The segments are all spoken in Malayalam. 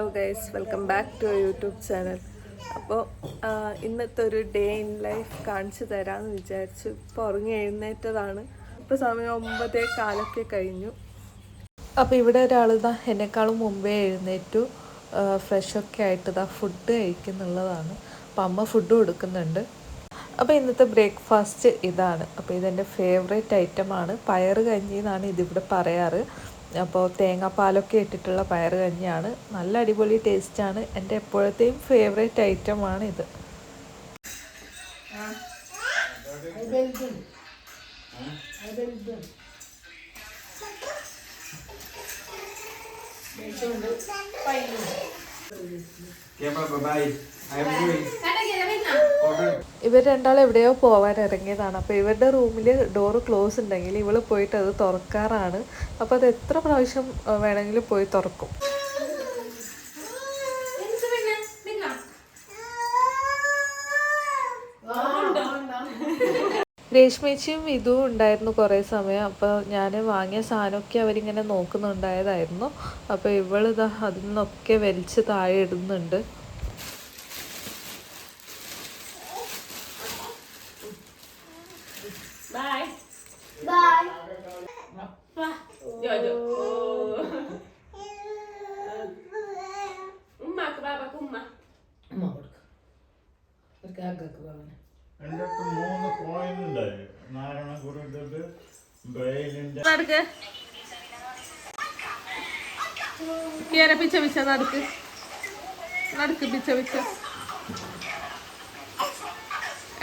Hello guys, welcome back to YouTube channel. അപ്പോൾ ഇന്നത്തെ ഒരു ഡേ ഇൻ ലൈഫ് കാണിച്ചു തരാമെന്ന് വിചാരിച്ചു. ഇപ്പോൾ ഉറങ്ങി എഴുന്നേറ്റതാണ്. ഇപ്പോൾ സമയം 9:15 കഴിഞ്ഞു. അപ്പോൾ ഇവിടെ ഒരാൾ എന്നെക്കാളും മുമ്പേ എഴുന്നേറ്റു, ഫ്രഷൊക്കെ ആയിട്ട് ഫുഡ് കഴിക്കുന്നുള്ളതാണ്. അപ്പോൾ അമ്മ ഫുഡ് കൊടുക്കുന്നുണ്ട്. അപ്പോൾ ഇന്നത്തെ ബ്രേക്ക്ഫാസ്റ്റ് ഇതാണ്. അപ്പോൾ ഇതെൻ്റെ ഫേവറേറ്റ് ഐറ്റമാണ്. പയറ് കഞ്ഞി എന്നാണ് ഇതിവിടെ പറയാറ്. അപ്പോൾ തേങ്ങാപ്പാലൊക്കെ ഇട്ടിട്ടുള്ള പയറ് കഞ്ഞിയാണ്. നല്ല അടിപൊളി ടേസ്റ്റാണ്. എൻ്റെ എപ്പോഴത്തെയും ഫേവറേറ്റ് ഐറ്റമാണ് ഇത്. ഇവർ രണ്ടാളും എവിടെയോ പോവാൻ ഇറങ്ങിയതാണ്. അപ്പോൾ ഇവരുടെ റൂമിൽ ഡോറ് ക്ലോസ് ഉണ്ടെങ്കിൽ ഇവൾ പോയിട്ട് അത് തുറക്കാറാണ്. അപ്പോൾ അത് എത്ര പ്രാവശ്യം വേണമെങ്കിലും പോയി തുറക്കും. രേഷ്മേച്ചിയും ഇതും ഉണ്ടായിരുന്നു കുറേ സമയം. അപ്പോൾ ഞാൻ വാങ്ങിയ സാധനമൊക്കെ അവരിങ്ങനെ നോക്കുന്നുണ്ടായതായിരുന്നു. അപ്പോൾ ഇവളിതാ അതിൽ നിന്നൊക്കെ വലിച്ച് താഴെ ഇടുന്നുണ്ട്.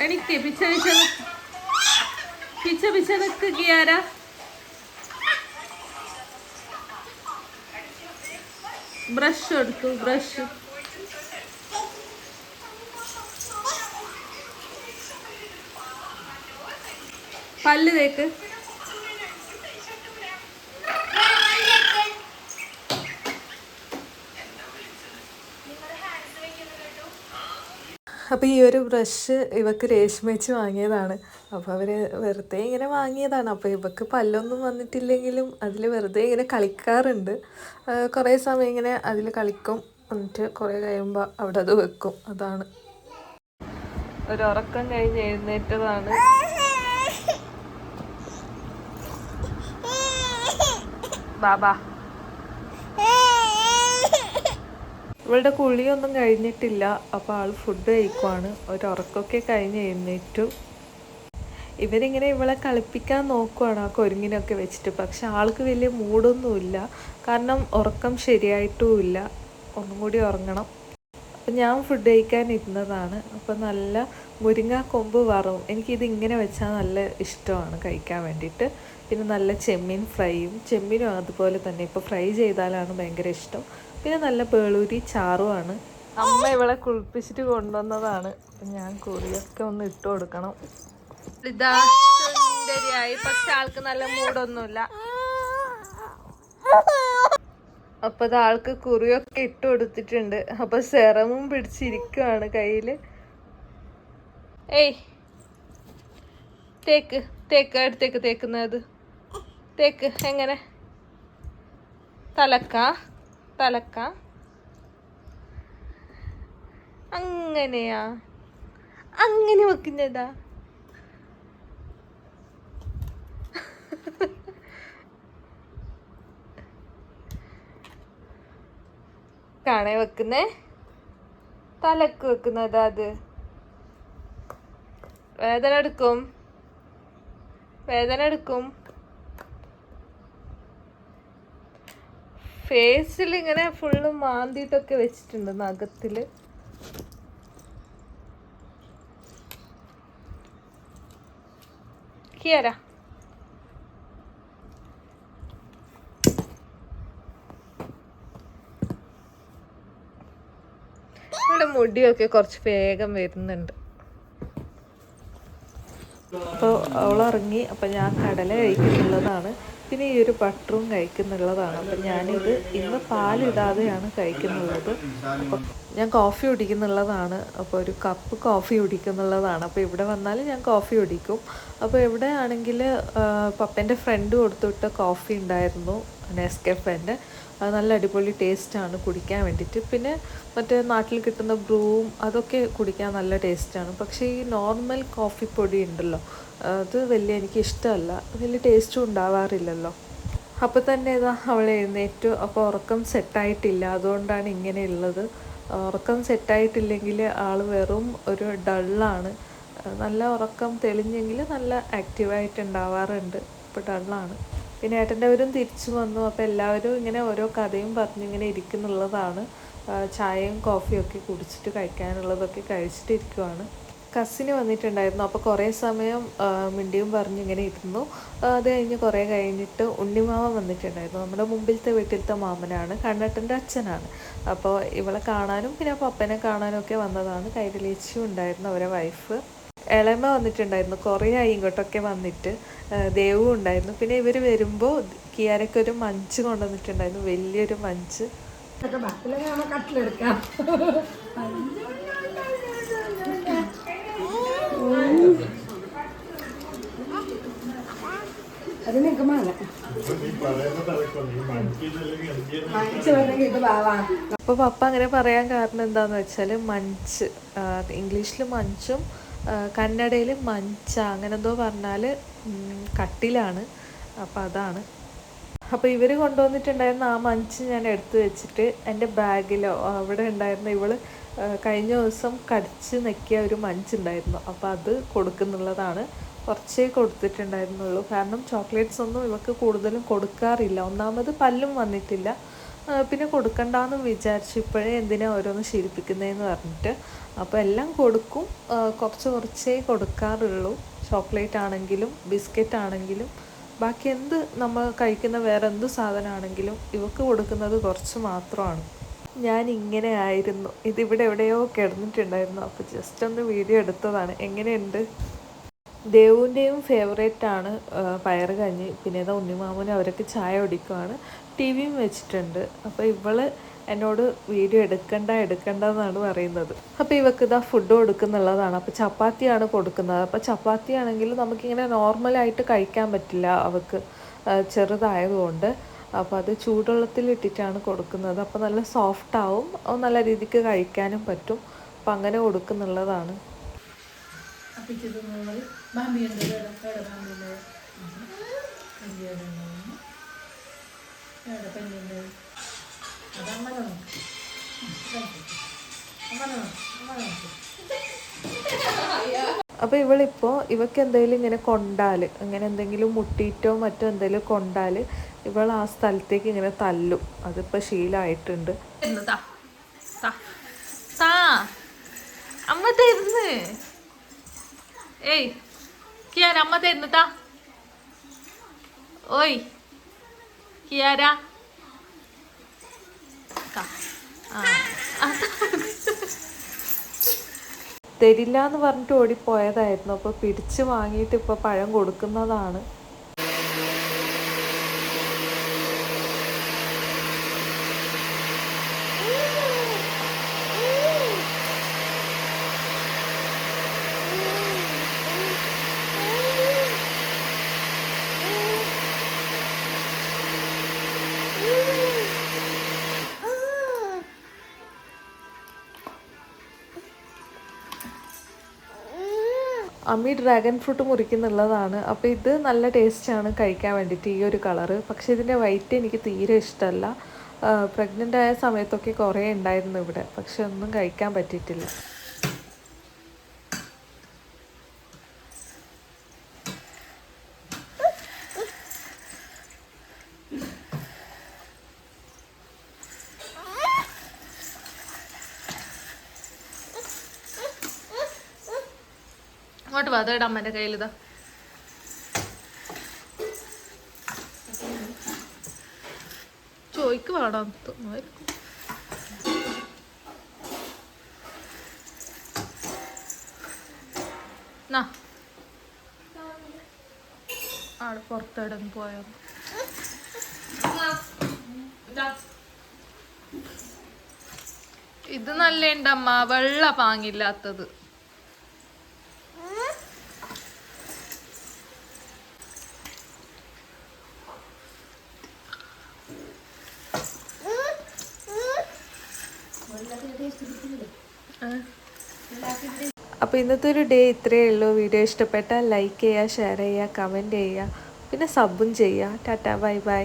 എനിക്ക് പിച്ച നിക്ക് കിയാര. ബ്രഷ് എടുത്തു, ബ്രഷ്. പല്ല് തേക്ക്. അപ്പോൾ ഈ ഒരു ബ്രഷ് ഇവക്ക് രേഷ്മേച്ച് വാങ്ങിയതാണ്. അപ്പോൾ അവർ വെറുതെ ഇങ്ങനെ വാങ്ങിയതാണ്. അപ്പോൾ ഇവക്ക് പല്ലൊന്നും വന്നിട്ടില്ലെങ്കിലും അതിൽ വെറുതെ ഇങ്ങനെ കളിക്കാറുണ്ട്. കുറേ സമയം ഇങ്ങനെ അതിൽ കളിക്കും. എന്നിട്ട് കുറേ കഴിയുമ്പോൾ അവിടെ അത് വെക്കും. അതാണ്. ഒരു ഉറക്കം കഴിഞ്ഞ് എഴുന്നേറ്റതാണ്. ബാബാ, ഇവളുടെ കുളിയൊന്നും കഴിഞ്ഞിട്ടില്ല. അപ്പോൾ ആൾ ഫുഡ് കഴിക്കുവാണ്. ഒരു ഉറക്കമൊക്കെ കഴിഞ്ഞ് എഴുന്നേറ്റു. ഇവരിങ്ങനെ ഇവളെ കളിപ്പിക്കാൻ നോക്കുവാണ് ആ കൊരുങ്ങിനൊക്കെ വെച്ചിട്ട്. പക്ഷെ ആൾക്ക് വലിയ മൂഡൊന്നുമില്ല. കാരണം ഉറക്കം ശരിയായിട്ടുമില്ല. ഒന്നും കൂടി ഉറങ്ങണം. അപ്പം ഞാൻ ഫുഡ് കഴിക്കാൻ ഇരുന്നതാണ്. അപ്പോൾ നല്ല മുരിങ്ങ കൊമ്പ് വറവും. എനിക്കിത് ഇങ്ങനെ വെച്ചാൽ നല്ല ഇഷ്ടമാണ് കഴിക്കാൻ വേണ്ടിയിട്ട്. പിന്നെ നല്ല ചെമ്മീൻ ഫ്രൈയും. ചെമ്മീനും അതുപോലെ തന്നെ ഇപ്പോൾ ഫ്രൈ ചെയ്താലാണ് ഭയങ്കര ഇഷ്ടം. പിന്നെ നല്ല പേളൂരി ചാറുമാണ്. അമ്മ ഇവളെ കുളിപ്പിച്ചിട്ട് കൊണ്ടുവന്നതാണ്. അപ്പം ഞാൻ കുറിയൊക്കെ ഒന്ന് ഇട്ട് കൊടുക്കണം. ഇതാ സുന്ദരിയായി. പക്ഷെ ആൾക്ക് നല്ല മൂടൊന്നുമില്ല. അപ്പൊ ഇത് ആൾക്ക് കുറിയൊക്കെ ഇട്ട് കൊടുത്തിട്ടുണ്ട്. അപ്പൊ സെറമും പിടിച്ചിരിക്കുവാണ് കയ്യില്. ഏയ് തേക്ക് തേക്ക്, അടുത്തേക്ക് തേക്കുന്നത് തേക്ക്. എങ്ങനെ? തലക്ക അങ്ങനെയാ? അങ്ങനെ വെക്കുന്നതാ? കാണേ വെക്കുന്നേ? തലക്ക് വെക്കുന്നതാ അത്? വേദന എടുക്കും. ഫേസിൽ ഇങ്ങനെ ഫുള്ള് മാന്തിയിട്ടൊക്കെ വെച്ചിട്ടുണ്ട് നഖത്തില്. കിയര ഇവിടെ മുടിയൊക്കെ കുറച്ച് വേഗം വരുന്നുണ്ട്. അപ്പോൾ അവളിറങ്ങി. അപ്പം ഞാൻ കടല കഴിക്കുന്നുള്ളതാണ്. പിന്നെ ഈ ഒരു ബട്ടറും കഴിക്കുന്നുള്ളതാണ്. അപ്പം ഞാനിത് ഇന്ന് പാലിടാതെയാണ് കഴിക്കുന്നുള്ളത്. അപ്പം ഞാൻ കോഫി കുടിക്കുന്നുള്ളതാണ്. അപ്പോൾ ഒരു കപ്പ് കോഫി കുടിക്കുന്നുള്ളതാണ്. അപ്പോൾ ഇവിടെ വന്നാൽ ഞാൻ കോഫി കുടിക്കും. അപ്പോൾ ഇവിടെ ആണെങ്കിൽ പപ്പൻ്റെ ഫ്രണ്ട് കൊടുത്തുവിട്ട കോഫി ഉണ്ടായിരുന്നു, നെസ്കഫേൻ്റെ. അത് നല്ല അടിപൊളി ടേസ്റ്റാണ് കുടിക്കാൻ വേണ്ടിയിട്ട്. പിന്നെ മറ്റേ നാട്ടിൽ കിട്ടുന്ന ബ്രൂവും അതൊക്കെ കുടിക്കാൻ നല്ല ടേസ്റ്റാണ്. പക്ഷേ ഈ നോർമൽ കോഫി പൊടി ഉണ്ടല്ലോ, അത് വലിയ എനിക്ക് ഇഷ്ടമല്ല, വലിയ ടേസ്റ്റും ഉണ്ടാവാറില്ലല്ലോ. അപ്പോൾ തന്നെ ഇതാ അവൾ എഴുന്നേറ്റു. അപ്പോൾ ഉറക്കം സെറ്റായിട്ടില്ല, അതുകൊണ്ടാണ് ഇങ്ങനെയുള്ളത്. ഉറക്കം സെറ്റായിട്ടില്ലെങ്കിൽ ആൾ വെറും ഒരു ഡള്ളാണ്. നല്ല ഉറക്കം തെളിഞ്ഞെങ്കിൽ നല്ല ആക്റ്റീവായിട്ട് ഉണ്ടാവാറുണ്ട്. ഇപ്പോൾ ഡള്ളാണ്. പിന്നെ ഏട്ടൻ്റെവരും തിരിച്ചു വന്നു. അപ്പോൾ എല്ലാവരും ഇങ്ങനെ ഓരോ കഥയും പറഞ്ഞിങ്ങനെ ഇരിക്കുന്നുള്ളതാണ്. ചായയും കോഫിയും ഒക്കെ കുടിച്ചിട്ട് കഴിക്കാനുള്ളതൊക്കെ കഴിച്ചിട്ടിരിക്കുവാണ്. കസിന് വന്നിട്ടുണ്ടായിരുന്നു. അപ്പോൾ കുറേ സമയം മിണ്ടിയും പറഞ്ഞിങ്ങനെ ഇരുന്നു. അത് കഴിഞ്ഞ് കുറേ കഴിഞ്ഞിട്ട് ഉണ്ണിമാമൻ വന്നിട്ടുണ്ടായിരുന്നു. നമ്മുടെ മുമ്പിലത്തെ വീട്ടിലത്തെ മാമനാണ്, കണ്ണേട്ടൻ്റെ അച്ഛനാണ്. അപ്പോൾ ഇവളെ കാണാനും പിന്നെ പപ്പനെ കാണാനും ഒക്കെ വന്നതാണ്. കൈരളേച്ചിയും ഉണ്ടായിരുന്നു, അവരെ വൈഫ്. ഇളമ വന്നിട്ടുണ്ടായിരുന്നു, കുറേ ആയി ഇങ്ങോട്ടൊക്കെ വന്നിട്ട്. ദേവും ഉണ്ടായിരുന്നു. പിന്നെ ഇവർ വരുമ്പോൾ കിയാരൊക്കെ ഒരു മഞ്ച് കൊണ്ടുവന്നിട്ടുണ്ടായിരുന്നു, വലിയൊരു മഞ്ച്. അപ്പോൾ പപ്പ അങ്ങനെ പറയാൻ കാരണം എന്താന്ന് വെച്ചാൽ മഞ്ച്, ഇംഗ്ലീഷിൽ മഞ്ചും കന്നഡയിൽ മഞ്ച അങ്ങനെ എന്തോ പറഞ്ഞാൽ കട്ടിലാണ്. അപ്പോൾ അതാണ്. അപ്പോൾ ഇവർ കൊണ്ടുവന്നിട്ടുണ്ടായിരുന്ന ആ മഞ്ച് ഞാൻ എടുത്തു വെച്ചിട്ട് എൻ്റെ ബാഗിലോ അവിടെ ഉണ്ടായിരുന്ന ഇവൾ കഴിഞ്ഞ ദിവസം കടിച്ച് നെക്കിയ ഒരു മഞ്ചുണ്ടായിരുന്നു, അപ്പോൾ അത് കൊടുക്കുന്നുള്ളതാണ്. കുറച്ചേ കൊടുത്തിട്ടുണ്ടായിരുന്നുള്ളൂ, കാരണം ചോക്ലേറ്റ്സ് ഒന്നും ഇവർക്ക് കൂടുതലും കൊടുക്കാറില്ല. ഒന്നാമത് പല്ലും വന്നിട്ടില്ല, പിന്നെ കൊടുക്കണ്ടെന്ന് വിചാരിച്ചു. ഇപ്പോഴേ എന്തിനാ ഓരോന്ന് ശീലിപ്പിക്കുന്നതെന്ന് പറഞ്ഞിട്ട്. അപ്പോൾ എല്ലാം കൊടുക്കും, കുറച്ചേ കൊടുക്കാറുള്ളൂ. ചോക്ലേറ്റ് ആണെങ്കിലും ബിസ്ക്കറ്റ് ആണെങ്കിലും ബാക്കി എന്ത് നമ്മൾ കഴിക്കുന്ന വേറെ എന്ത് സാധനമാണെങ്കിലും ഇവക്ക് കൊടുക്കുന്നത് കുറച്ച് മാത്രമാണ്. ഞാൻ ഇങ്ങനെ ആയിരുന്നു, ഇതിവിടെ എവിടെയോ കിടന്നിട്ടുണ്ടായിരുന്നു. അപ്പോൾ ജസ്റ്റ് ഒന്ന് വീഡിയോ എടുത്തതാണ്. എങ്ങനെയുണ്ട്? ദേവുവിൻ്റെയും ഫേവറേറ്റാണ് പയറ് കഞ്ഞി. പിന്നെ ഏതാ ഉണ്ണിമാമനും അവരൊക്കെ ചായ കുടിക്കുവാണ്. ടി വിയും വെച്ചിട്ടുണ്ട്. അപ്പോൾ ഇവള് എന്നോട് വീഡിയോ എടുക്കണ്ടെന്നാണ് പറയുന്നത്. അപ്പോൾ ഇവക്ക് ഇതാ ഫുഡ് കൊടുക്കുന്നുള്ളതാണ്. അപ്പോൾ ചപ്പാത്തിയാണ് കൊടുക്കുന്നത്. അപ്പോൾ ചപ്പാത്തി ആണെങ്കിൽ നമുക്കിങ്ങനെ നോർമലായിട്ട് കഴിക്കാൻ പറ്റില്ല അവൾക്ക്, ചെറുതായതുകൊണ്ട്. അപ്പോൾ അത് ചൂടുവെള്ളത്തിലിട്ടിട്ടാണ് കൊടുക്കുന്നത്. അപ്പോൾ നല്ല സോഫ്റ്റാവും, നല്ല രീതിക്ക് കഴിക്കാനും പറ്റും. അപ്പോൾ അങ്ങനെ കൊടുക്കുന്നുള്ളതാണ്. അപ്പോൾ ഇവളിപ്പോൾ ഇവക്ക് എന്തെങ്കിലും ഇങ്ങനെ കൊണ്ടാൽ, ഇങ്ങനെ എന്തെങ്കിലും മുട്ടിയിട്ടോ മറ്റോ എന്തെങ്കിലും കൊണ്ടാൽ ഇവൾ ആ സ്ഥലത്തേക്ക് ഇങ്ങനെ തല്ലും. അതിപ്പോൾ ശീലമായിട്ടുണ്ട്. അമ്മ തരുന്ന്, ഏയ് കിയാര അമ്മ തരുന്നു താ. ഓയ് കിയാര തരില്ല എന്ന് പറഞ്ഞിട്ട് ഓടിപ്പോയതായിരുന്നു. അപ്പോൾ പിടിച്ച് വാങ്ങിയിട്ട് ഇപ്പോൾ പഴം കൊടുക്കുന്നതാണ്. അമ്മി ഡ്രാഗൺ ഫ്രൂട്ട് മുറിക്കുന്നുള്ളതാണ്. അപ്പോൾ ഇത് നല്ല ടേസ്റ്റാണ് കഴിക്കാൻ വേണ്ടിയിട്ട്, ഈ ഒരു കളറ്. പക്ഷേ ഇതിൻ്റെ വൈറ്റ് എനിക്ക് തീരെ ഇഷ്ടമല്ല. പ്രഗ്നൻ്റ് ആയ സമയത്തൊക്കെ കുറേ ഉണ്ടായിരുന്നു ഇവിടെ, പക്ഷെ ഒന്നും കഴിക്കാൻ പറ്റിയിട്ടില്ല. അങ്ങോട്ട് വാ, അതേടാ അമ്മേൻ്റെ കയ്യിലിതാ. ചോയ്ക്ക് വേണം തോന്നുമായിരിക്കും. ആടെ പുറത്തെവിടെ പോയോ? ഇത് നല്ല ഉണ്ടമ്മ, വെള്ള പാങ്ങില്ലാത്തത്. അപ്പോൾ ഇന്നത്തെ ഒരു ഡേ ഇത്രയേ ഉള്ളൂ. വീഡിയോ ഇഷ്ടപ്പെട്ടാൽ ലൈക്ക് ചെയ്യുക, ഷെയർ ചെയ്യുക, കമൻറ്റ് ചെയ്യുക, പിന്നെ സബും ചെയ്യുക. Tata, bye bye.